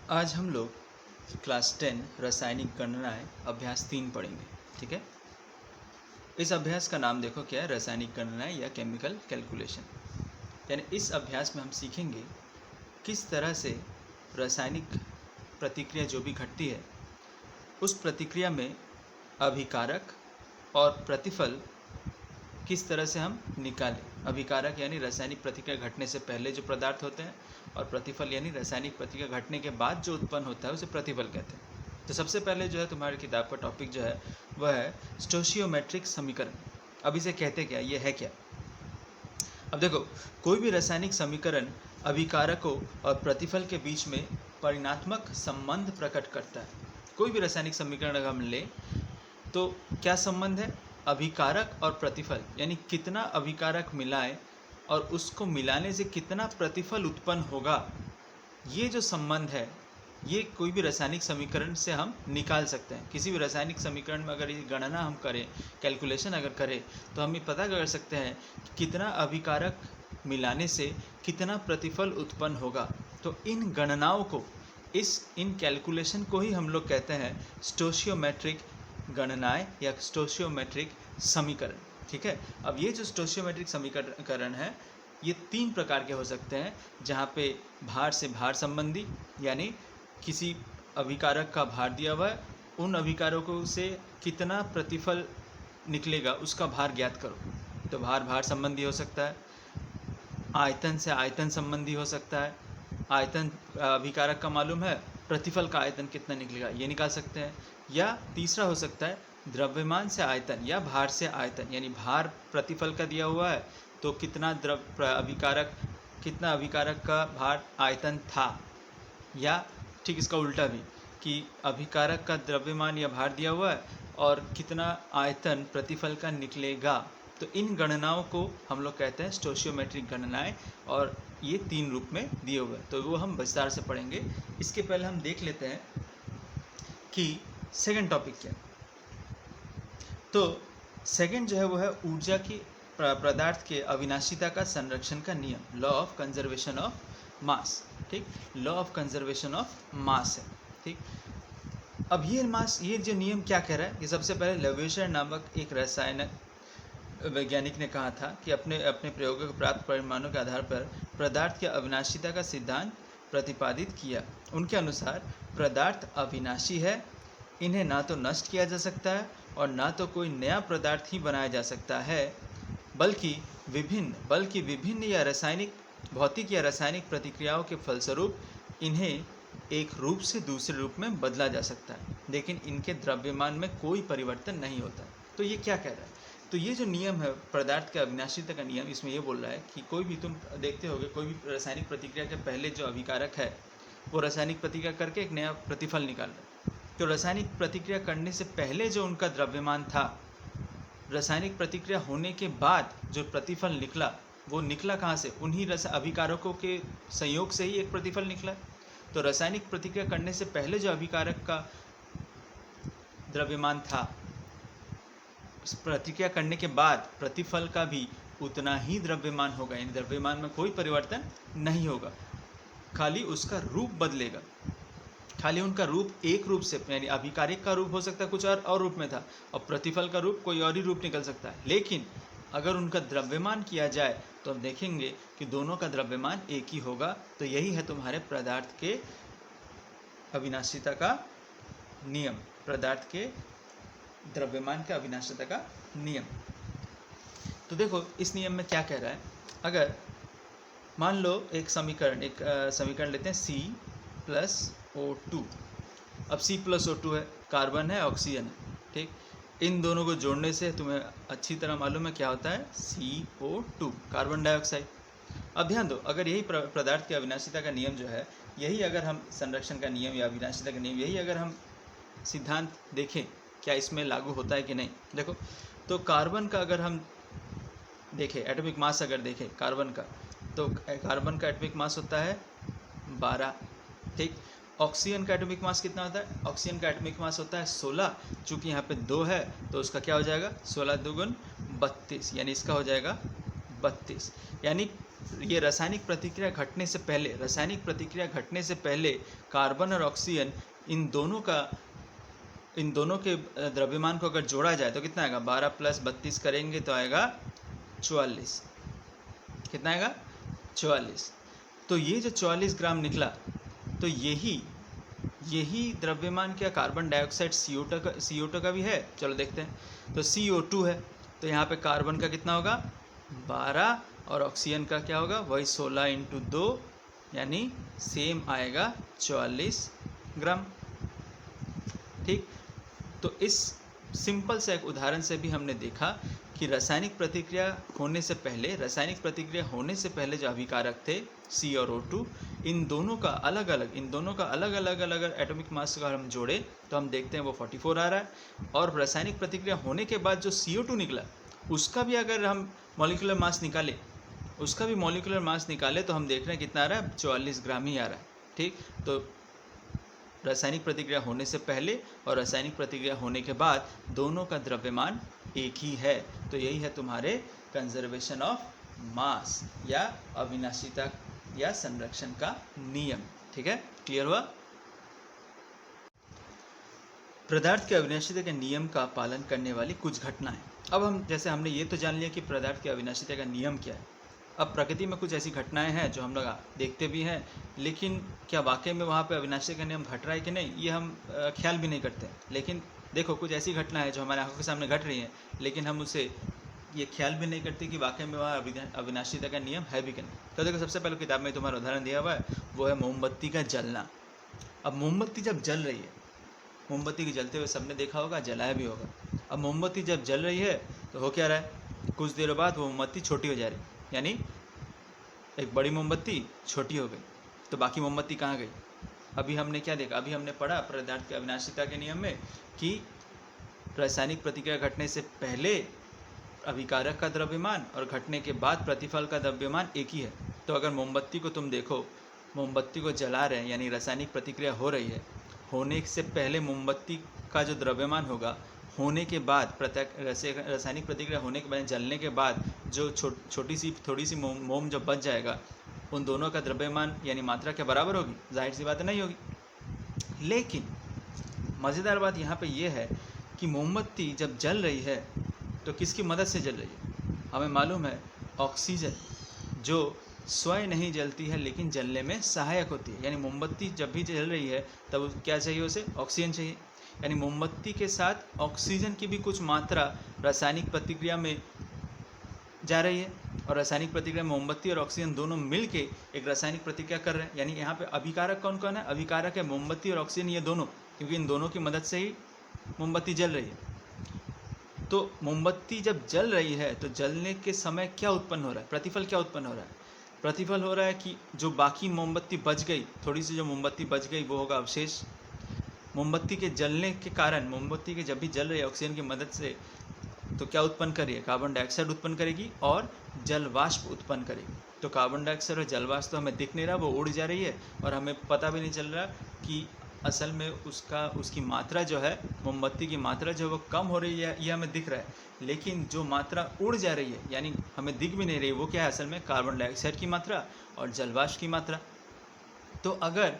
आज हम लोग क्लास 10 रासायनिक गणनाएं अभ्यास 3 पढ़ेंगे। ठीक है। इस अभ्यास का नाम देखो क्या है, रासायनिक गणनाएं या केमिकल कैलकुलेशन। यानी इस अभ्यास में हम सीखेंगे किस तरह से रासायनिक प्रतिक्रिया जो भी घटती है उस प्रतिक्रिया में अभिकारक और प्रतिफल किस तरह से हम निकालें। अभिकारक यानी रासायनिक प्रतिक्रिया घटने से पहले जो पदार्थ होते हैं, और प्रतिफल यानी रासायनिक प्रतिक्रिया घटने के बाद जो उत्पन्न होता है उसे प्रतिफल कहते हैं। तो सबसे पहले जो है तुम्हारी किताब का टॉपिक जो है वह है स्टोशियोमेट्रिक समीकरण। अब इसे कहते क्या, ये है क्या। अब देखो, कोई भी रासायनिक समीकरण अभिकारकों और प्रतिफल के बीच में परिणात्मक संबंध प्रकट करता है। कोई भी रासायनिक समीकरण अगर हम लें तो क्या संबंध है, अभिकारक और प्रतिफल, यानी कितना अभिकारक मिलाएं और उसको मिलाने से कितना प्रतिफल उत्पन्न होगा, ये जो संबंध है ये कोई भी रासायनिक समीकरण से हम निकाल सकते हैं। किसी भी रासायनिक समीकरण में अगर ये गणना हम करें, कैलकुलेशन अगर करें, तो हम ये पता कर सकते हैं कि कितना अभिकारक मिलाने से कितना प्रतिफल उत्पन्न होगा। तो इन गणनाओं को, इन कैलकुलेशन को ही हम लोग कहते हैं स्टोशियोमेट्रिक गणनाएं या स्टोशियोमेट्रिक समीकरण। ठीक है। अब ये जो स्टोशियोमेट्रिक समीकरण है ये 3 प्रकार के हो सकते हैं, जहाँ पे भार से भार संबंधी, यानी किसी अभिकारक का भार दिया हुआ है, उन अभिकारकों से कितना प्रतिफल निकलेगा उसका भार ज्ञात करो। तो भार भार संबंधी हो सकता है, आयतन से आयतन संबंधी हो सकता है। आयतन अभिकारक का मालूम है, प्रतिफल का आयतन कितना निकलेगा ये निकाल सकते हैं। या तीसरा हो सकता है द्रव्यमान से आयतन या भार से आयतन, यानी भार प्रतिफल का दिया हुआ है तो कितना अभिकारक का भार आयतन था। या ठीक इसका उल्टा भी, कि अभिकारक का द्रव्यमान या भार दिया हुआ है और कितना आयतन प्रतिफल का निकलेगा। तो इन गणनाओं को हम लोग कहते हैं स्टोशियोमेट्रिक गणनाएं, और ये 3 रूप में दिए हुए हैं। तो वो हम विस्तार से पढ़ेंगे। इसके पहले हम देख लेते हैं कि सेकंड टॉपिक क्या है। तो सेकंड जो है वो है ऊर्जा की पदार्थ के अविनाशिता का संरक्षण का नियम, law of conservation of mass. ठीक, law of conservation of mass है। ठीक, अब ये जो नियम क्या कह रहा है, ये सबसे पहले लेवेशर नामक एक रसायन वैज्ञानिक ने कहा था कि अपने प्रयोगों के प्राप्त परिणामों के आधार पर पदार्थ की अविनाशिता का सिद्धांत प्रतिपादित किया। उनके अनुसार पदार्थ अविनाशी है, इन्हें ना तो नष्ट किया जा सकता है और ना तो कोई नया पदार्थ ही बनाया जा सकता है, बल्कि विभिन्न या भौतिक या रासायनिक प्रतिक्रियाओं के फलस्वरूप इन्हें एक रूप से दूसरे रूप में बदला जा सकता है, लेकिन इनके द्रव्यमान में कोई परिवर्तन नहीं होता। तो ये क्या कह रहा है, तो ये जो नियम है पदार्थ के अविनाशिता का नियम, इसमें ये बोल रहा है कि कोई भी, तुम देखते होगे कोई भी रासायनिक प्रतिक्रिया के पहले जो अभिकारक है वो रासायनिक प्रतिक्रिया करके एक नया प्रतिफल निकाल रहा है। तो रासायनिक प्रतिक्रिया करने से पहले जो उनका द्रव्यमान था, रासायनिक प्रतिक्रिया होने के बाद जो प्रतिफल निकला, वो निकला कहाँ से, उन्हीं अभिकारकों के संयोग से ही एक प्रतिफल निकला। तो रासायनिक प्रतिक्रिया करने से पहले जो अभिकारक का द्रव्यमान था, प्रतिक्रिया करने के बाद प्रतिफल का भी उतना ही द्रव्यमान होगा, यानी द्रव्यमान में कोई परिवर्तन नहीं होगा, खाली उसका रूप बदलेगा। खाली उनका रूप एक रूप से, यानी अभिकारक का रूप हो सकता है कुछ और रूप में था, और प्रतिफल का रूप कोई और ही रूप निकल सकता है। लेकिन अगर उनका द्रव्यमान किया जाए तो हम देखेंगे कि दोनों का द्रव्यमान एक ही होगा। तो यही है तुम्हारे पदार्थ के अविनाशिता का नियम, पदार्थ के द्रव्यमान के अविनाशिता का नियम। तो देखो इस नियम में क्या कह रहा है, अगर मान लो एक समीकरण लेते हैं C+O2। अब C+O2 है, कार्बन है, ऑक्सीजन है। ठीक, इन दोनों को जोड़ने से तुम्हें अच्छी तरह मालूम है क्या होता है, CO2, कार्बन डाइऑक्साइड। अब ध्यान दो, अगर यही पदार्थ की अविनाशिता का नियम जो है, यही अगर हम संरक्षण का नियम या अविनाशिता का नियम, यही अगर हम सिद्धांत देखें क्या इसमें लागू होता है कि नहीं। देखो, तो कार्बन का अगर हम देखें, एटॉमिक मास अगर देखें कार्बन का, तो कार्बन का एटॉमिक मास होता है 12। ठीक, ऑक्सीजन का एटॉमिक मास कितना होता है, ऑक्सीजन का एटॉमिक मास होता है 16। चूँकि यहाँ पे 2 है तो उसका क्या हो जाएगा, 16 2 गुण 32, यानी इसका हो जाएगा 32। यानी ये रासायनिक प्रतिक्रिया घटने से पहले, रासायनिक प्रतिक्रिया घटने से पहले कार्बन और ऑक्सीजन इन दोनों के द्रव्यमान को अगर जोड़ा जाए तो कितना आएगा, 12 + 32 करेंगे तो आएगा 44। कितना आएगा, 44। तो ये जो 44 ग्राम निकला, तो यही द्रव्यमान क्या कार्बन डाइऑक्साइड CO2 का भी है। चलो देखते हैं। तो CO2 है, तो यहाँ पे कार्बन का कितना होगा, 12, और ऑक्सीजन का क्या होगा, वही 16 × 2 यानी सेम आएगा 44 ग्राम। ठीक, तो इस सिंपल से एक उदाहरण से भी हमने देखा कि रासायनिक प्रतिक्रिया होने से पहले जो अभिकारक थे C और O2, इन दोनों का अलग अलग एटॉमिक मास का हम जोड़े तो हम देखते हैं वो 44 आ रहा है। और रासायनिक प्रतिक्रिया होने के बाद जो CO2 निकला, उसका भी अगर हम मॉलिक्यूलर मास निकाले तो हम देख रहे हैं कितना आ रहा है, 44 ग्राम ही आ रहा है। ठीक, तो रासायनिक प्रतिक्रिया होने से पहले और रासायनिक प्रतिक्रिया होने के बाद दोनों का द्रव्यमान एक ही है। तो यही है तुम्हारे कंजर्वेशन ऑफ मास या अविनाशिता या संरक्षण का नियम। ठीक है, क्लियर हुआ। पदार्थ के अविनाशिता के नियम का पालन करने वाली कुछ घटनाएं। अब हम जैसे हमने ये तो जान लिया कि पदार्थ के अविनाशिता का नियम क्या है। अब प्रकृति में कुछ ऐसी घटनाएं हैं जो हम लोग देखते भी हैं, लेकिन क्या वाकई में वहाँ पे अविनाशिता का नियम घट रहा है कि नहीं, ये हम ख्याल भी नहीं करते। लेकिन देखो, कुछ ऐसी घटना है जो हमारे आंखों के सामने घट रही हैं, लेकिन हम उसे ये ख्याल भी नहीं करते कि वाकई में वहाँ अविनाशिता का नियम है भी कि नहीं। तो देखो, सबसे पहले किताब में तुम्हारा उदाहरण दिया हुआ है, वो है मोमबत्ती का जलना। अब मोमबत्ती जब जल रही है, मोमबत्ती के जलते हुए सबने देखा होगा, जलाया भी होगा। अब मोमबत्ती जब जल रही है तो हो क्या रहा है, कुछ देर बाद वो मोमबत्ती छोटी हो जा रही, यानी एक बड़ी मोमबत्ती छोटी हो गई, तो बाकी मोमबत्ती कहाँ गई। अभी हमने क्या देखा, अभी हमने पढ़ा पदार्थ के अविनाशिता के नियम में कि रासायनिक प्रतिक्रिया घटने से पहले अभिकारक का द्रव्यमान और घटने के बाद प्रतिफल का द्रव्यमान एक ही है। तो अगर मोमबत्ती को तुम देखो, मोमबत्ती को जला रहे हैं यानी रासायनिक प्रतिक्रिया हो रही है, होने से पहले मोमबत्ती का जो द्रव्यमान होगा, होने के बाद रासायनिक प्रतिक्रिया होने के बाद, जलने के बाद जो थोड़ी सी मोम जब बच जाएगा, उन दोनों का द्रव्यमान यानी मात्रा क्या बराबर होगी, जाहिर सी बात नहीं होगी। लेकिन मज़ेदार बात यहाँ पे ये है कि मोमबत्ती जब जल रही है तो किसकी मदद से जल रही है, हमें मालूम है ऑक्सीजन, जो स्वयं नहीं जलती है लेकिन जलने में सहायक होती है। यानी मोमबत्ती जब भी जल रही है तब क्या चाहिए उसे, ऑक्सीजन चाहिए। यानी मोमबत्ती के साथ ऑक्सीजन की भी कुछ मात्रा रासायनिक प्रतिक्रिया में जा रही है, और रासायनिक प्रतिक्रिया में मोमबत्ती और ऑक्सीजन दोनों मिलके एक रासायनिक प्रतिक्रिया कर रहे हैं। यानी यहाँ पे अभिकारक कौन कौन है, अभिकारक है मोमबत्ती और ऑक्सीजन, ये दोनों, क्योंकि इन दोनों की मदद से ही मोमबत्ती जल रही है। तो मोमबत्ती जब जल रही है तो जलने के समय क्या उत्पन्न हो रहा है, प्रतिफल क्या उत्पन्न हो रहा है, प्रतिफल हो रहा है कि जो बाकी मोमबत्ती बच गई, थोड़ी सी जो मोमबत्ती बच गई वो होगा अवशेष। मोमबत्ती के जलने के कारण, मोमबत्ती के जब भी जल रही है ऑक्सीजन की मदद से, तो क्या उत्पन्न करेगी, कार्बन डाइऑक्साइड उत्पन्न करेगी और जल वाष्प उत्पन्न करेगी। तो कार्बन डाइऑक्साइड और जल वाष्प तो हमें दिख नहीं रहा, वो उड़ जा रही है और हमें पता भी नहीं चल रहा कि असल में उसकी मात्रा जो है, मोमबत्ती की मात्रा जो वो कम हो रही है, ये हमें दिख रहा है। लेकिन जो मात्रा उड़ जा रही है यानी हमें दिख भी नहीं रही, वो क्या है, असल में कार्बन डाइऑक्साइड की मात्रा और जल वाष्प की मात्रा। तो अगर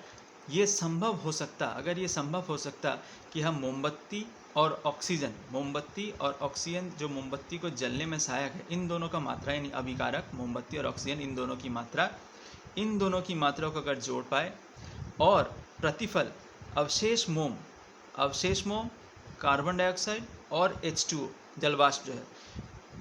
ये संभव हो सकता कि हम मोमबत्ती और ऑक्सीजन जो मोमबत्ती को जलने में सहायक है, इन दोनों का मात्रा यानी अभिकारक मोमबत्ती और ऑक्सीजन, इन दोनों की मात्रा को अगर जोड़ पाए और प्रतिफल अवशेष मोम, कार्बन डाइऑक्साइड और H2O जलवाष्प जो है,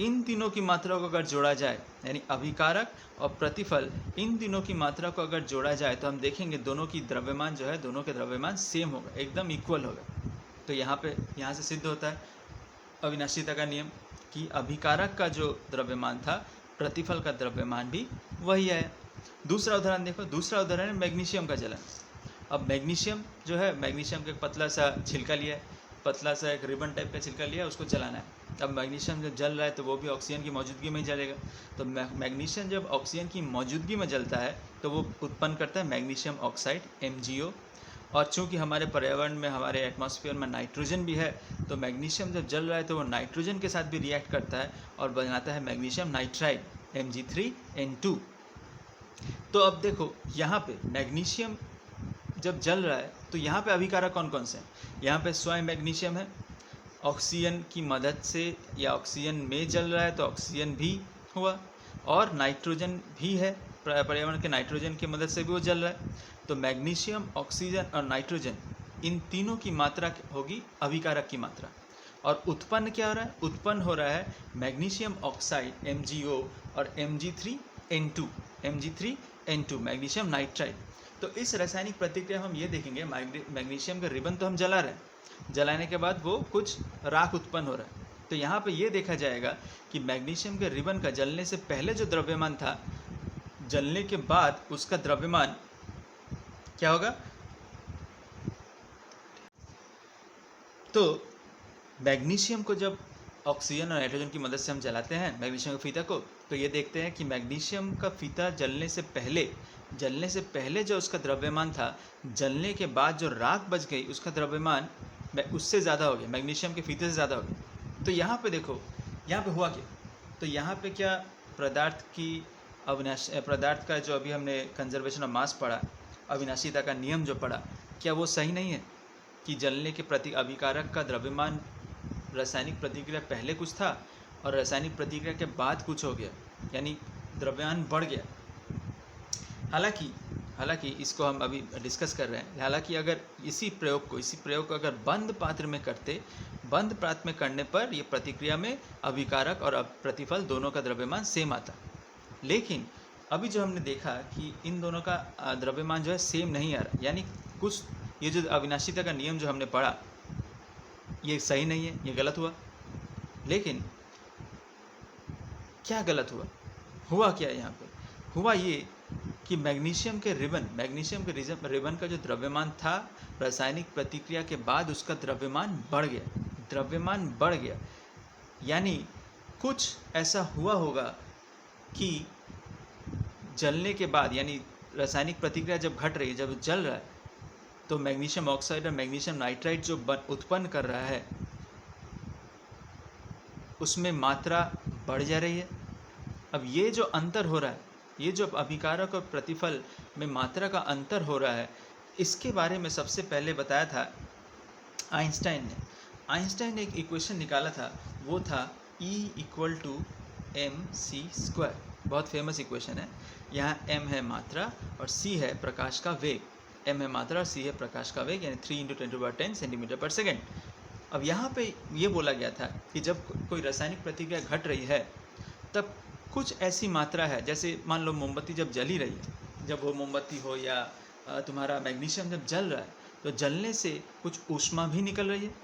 इन तीनों की मात्रा को अगर जोड़ा जाए, यानी अभिकारक और प्रतिफल, इन तीनों की मात्रा को अगर जोड़ा जाए तो हम देखेंगे दोनों की द्रव्यमान जो है, दोनों के द्रव्यमान सेम होगा, एकदम इक्वल होगा। तो यहाँ से सिद्ध होता है अविनाशिता का नियम कि अभिकारक का जो द्रव्यमान था, प्रतिफल का द्रव्यमान भी वही है। दूसरा उदाहरण देखो, दूसरा उदाहरण है मैग्नीशियम का जलन। अब मैग्नीशियम जो है, मैग्नीशियम का एक पतला सा छिलका लिया है, पतला सा एक रिबन टाइप का छिलका लिया है, उसको जलाना है। अब मैग्नीशियम जब जल रहा है तो वो भी ऑक्सीजन की मौजूदगी में ही जलेगा। तो मैग्नीशियम जब ऑक्सीजन की मौजूदगी में जलता है तो वो उत्पन्न करता है मैग्नीशियम ऑक्साइड MgO। और चूँकि हमारे पर्यावरण में, हमारे एटमॉस्फेयर में नाइट्रोजन भी है, तो मैग्नीशियम जब जल रहा है तो वो नाइट्रोजन के साथ भी रिएक्ट करता है और बनाता है मैग्नीशियम नाइट्राइड Mg3N2। तो अब देखो यहाँ पे मैग्नीशियम जब जल रहा है तो यहाँ पे अभिकारक कौन कौन से हैं? यहाँ पे स्वयं मैग्नीशियम है, ऑक्सीजन की मदद से या ऑक्सीजन में जल रहा है तो ऑक्सीजन भी हुआ, और नाइट्रोजन भी है, पर्यावरण के नाइट्रोजन की मदद से भी वो जल रहा है। तो मैग्नीशियम, ऑक्सीजन और नाइट्रोजन, इन तीनों की मात्रा होगी अभिकारक की मात्रा। और उत्पन्न क्या हो रहा है? उत्पन्न हो रहा है मैग्नीशियम ऑक्साइड MgO और Mg3N2, Mg3N2 मैग्नीशियम नाइट्राइड। तो इस रासायनिक प्रतिक्रिया हम ये देखेंगे, मैग्नीशियम का रिबन तो हम जला रहे हैं, जलाने के बाद वो कुछ राख उत्पन्न हो रहा है। तो यहाँ पे ये देखा जाएगा कि मैग्नीशियम के रिबन का जलने से पहले जो द्रव्यमान था, जलने के बाद उसका द्रव्यमान क्या होगा? तो मैग्नीशियम को जब ऑक्सीजन और नाइट्रोजन की मदद से हम जलाते हैं मैग्नीशियम के फीता को, तो ये देखते हैं कि मैग्नीशियम का फीता जलने से पहले जो उसका द्रव्यमान था, जलने के बाद जो राख बच गई उसका द्रव्यमान उससे ज़्यादा हो गया, मैग्नीशियम के फीते से ज़्यादा हो गया। तो यहाँ पे देखो, यहाँ पे हुआ क्या? तो यहाँ पे क्या पदार्थ का जो अभी हमने कंजर्वेशन ऑफ मास पढ़ा, अविनाशीता का नियम जो पढ़ा, क्या वो सही नहीं है कि जलने के प्रति अभिकारक का द्रव्यमान रासायनिक प्रतिक्रिया पहले कुछ था और रासायनिक प्रतिक्रिया के बाद कुछ हो गया, यानी द्रव्यमान बढ़ गया। हालांकि इसको हम अभी डिस्कस कर रहे हैं। हालांकि अगर इसी प्रयोग को अगर बंद पात्र में करते, बंद पात्र में करने पर ये प्रतिक्रिया में अभिकारक और प्रतिफल दोनों का द्रव्यमान सेम आता। लेकिन अभी जो हमने देखा कि इन दोनों का द्रव्यमान जो है सेम नहीं आ रहा, यानी कुछ ये जो अविनाशीता का नियम जो हमने पढ़ा ये सही नहीं है, ये गलत हुआ। लेकिन क्या गलत हुआ? हुआ क्या यहाँ पे? हुआ ये कि मैग्नीशियम के रिबन का जो द्रव्यमान था, रासायनिक प्रतिक्रिया के बाद उसका द्रव्यमान बढ़ गया। यानी कुछ ऐसा हुआ होगा कि जलने के बाद, यानी रासायनिक प्रतिक्रिया जब घट रही है, जब जल रहा है, तो मैग्नीशियम ऑक्साइड और मैग्नीशियम नाइट्राइड जो उत्पन्न कर रहा है उसमें मात्रा बढ़ जा रही है। अब ये जो अंतर हो रहा है, ये जो अभिकारक और प्रतिफल में मात्रा का अंतर हो रहा है, इसके बारे में सबसे पहले बताया था आइंस्टाइन ने एक इक्वेशन निकाला था, वो था E = mc²। बहुत फेमस इक्वेशन है। यहाँ m है मात्रा और c है प्रकाश का वेग। m है मात्रा और c है प्रकाश का वेग, यानी 3 × 10⁻10 सेंटीमीटर पर सेकेंड। अब यहाँ पे ये बोला गया था कि जब कोई रासायनिक प्रतिक्रिया घट रही है तब कुछ ऐसी मात्रा है, जैसे मान लो मोमबत्ती जब जल ही रही है, जब वो मोमबत्ती हो या तुम्हारा मैग्नीशियम जब जल रहा है, तो जलने से कुछ ऊष्मा भी निकल रही है।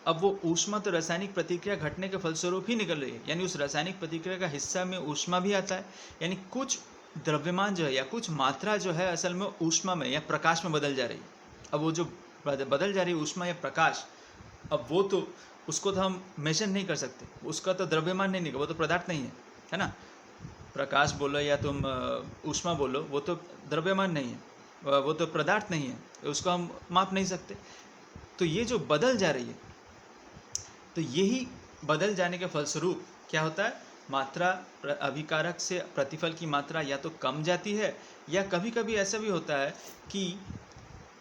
अब वो ऊष्मा तो रासायनिक प्रतिक्रिया घटने के फलस्वरूप ही निकल रही है, यानी उस रासायनिक प्रतिक्रिया का हिस्सा में ऊष्मा भी आता है, यानी कुछ द्रव्यमान जो है या कुछ मात्रा जो है असल में ऊष्मा में या प्रकाश में बदल जा रही है। अब वो जो बदल जा रही है ऊष्मा या प्रकाश, अब वो तो उसको तो हम मेजर नहीं कर सकते, उसका तो द्रव्यमान नहीं निकल, वो तो पदार्थ नहीं है ना। प्रकाश बोलो या तुम ऊष्मा बोलो, वो तो द्रव्यमान नहीं है, वो तो पदार्थ नहीं है, उसको हम माप नहीं सकते। तो ये जो बदल जा रही है, तो यही बदल जाने के फलस्वरूप क्या होता है, मात्रा अभिकारक से प्रतिफल की मात्रा या तो कम जाती है, या कभी कभी ऐसा भी होता है कि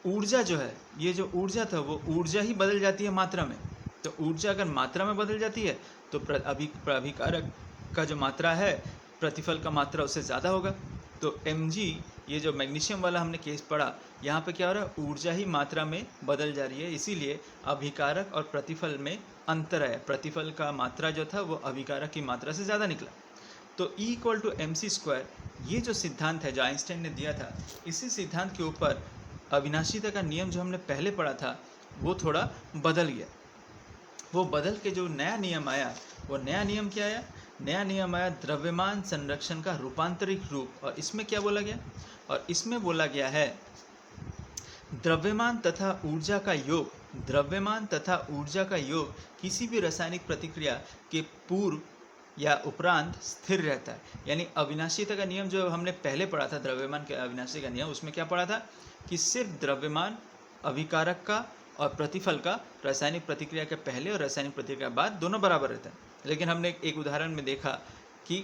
ऊर्जा जो है, ये जो ऊर्जा था वो ऊर्जा ही बदल जाती है मात्रा में। तो ऊर्जा अगर मात्रा में बदल जाती है तो अभिकारक का जो मात्रा है, प्रतिफल का मात्रा उससे ज़्यादा होगा। तो mg, ये जो मैग्नीशियम वाला हमने केस पढ़ा, यहाँ पे क्या हो रहा है, ऊर्जा ही मात्रा में बदल जा रही है, इसीलिए अभिकारक और प्रतिफल में अंतर है। प्रतिफल का मात्रा जो था वो अभिकारक की मात्रा से ज़्यादा निकला। तो E = mc², ये जो सिद्धांत है जो आइंस्टाइन ने दिया था, इसी सिद्धांत के ऊपर अविनाशीता का नियम जो हमने पहले पढ़ा था वो थोड़ा बदल गया। वो बदल के जो नया नियम आया, वो नया नियम क्या आया? नया नियम आया द्रव्यमान संरक्षण का रूपांतरित रूप। और इसमें क्या बोला गया? और इसमें बोला गया है द्रव्यमान तथा ऊर्जा का योग किसी भी रासायनिक प्रतिक्रिया के पूर्व या उपरांत स्थिर रहता है। यानी अविनाशीता का नियम जो हमने पहले पढ़ा था, द्रव्यमान के अविनाशी का नियम, उसमें क्या पढ़ा था कि सिर्फ द्रव्यमान अभिकारक का और प्रतिफल का रासायनिक प्रतिक्रिया के पहले और रासायनिक प्रतिक्रिया के बाद दोनों बराबर रहता है। लेकिन हमने एक उदाहरण में देखा कि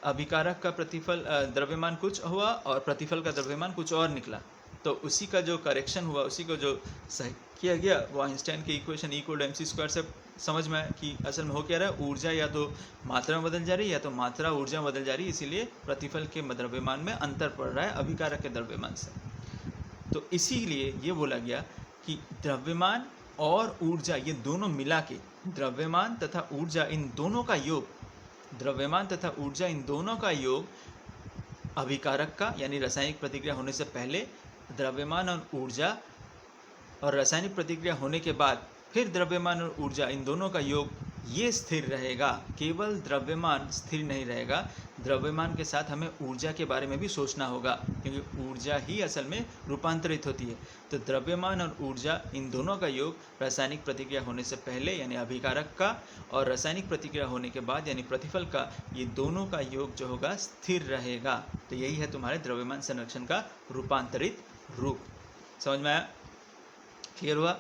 अभिकारक का प्रतिफल द्रव्यमान कुछ हुआ और प्रतिफल का द्रव्यमान कुछ और निकला, तो उसी का जो करेक्शन हुआ, उसी को जो सही किया गया, वो आइंस्टाइन की इक्वेशन E=mc² से समझ में आया कि असल में हो क्या रहा है, ऊर्जा या तो मात्रा में बदल जा रही है या तो मात्रा ऊर्जा में बदल जा रही है, इसीलिए प्रतिफल के द्रव्यमान में अंतर पड़ रहा है अभिकारक के द्रव्यमान से। तो इसीलिए ये बोला गया कि द्रव्यमान और ऊर्जा ये दोनों मिला के, द्रव्यमान तथा ऊर्जा इन दोनों का योग, द्रव्यमान तथा ऊर्जा इन दोनों का योग अभिकारक का यानी रासायनिक प्रतिक्रिया होने से पहले, द्रव्यमान और ऊर्जा और रासायनिक प्रतिक्रिया होने के बाद फिर द्रव्यमान और ऊर्जा इन दोनों का योग, ये स्थिर रहेगा। केवल द्रव्यमान स्थिर नहीं रहेगा, द्रव्यमान के साथ हमें ऊर्जा के बारे में भी सोचना होगा, क्योंकि ऊर्जा ही असल में रूपांतरित होती है। तो द्रव्यमान और ऊर्जा इन दोनों का योग रासायनिक प्रतिक्रिया होने से पहले यानी अभिकारक का, और रासायनिक प्रतिक्रिया होने के बाद यानी प्रतिफल का, ये दोनों का योग जो होगा स्थिर रहेगा। तो यही है तुम्हारे द्रव्यमान संरक्षण का रूपांतरित रूप। समझ में आया? क्लियर हुआ?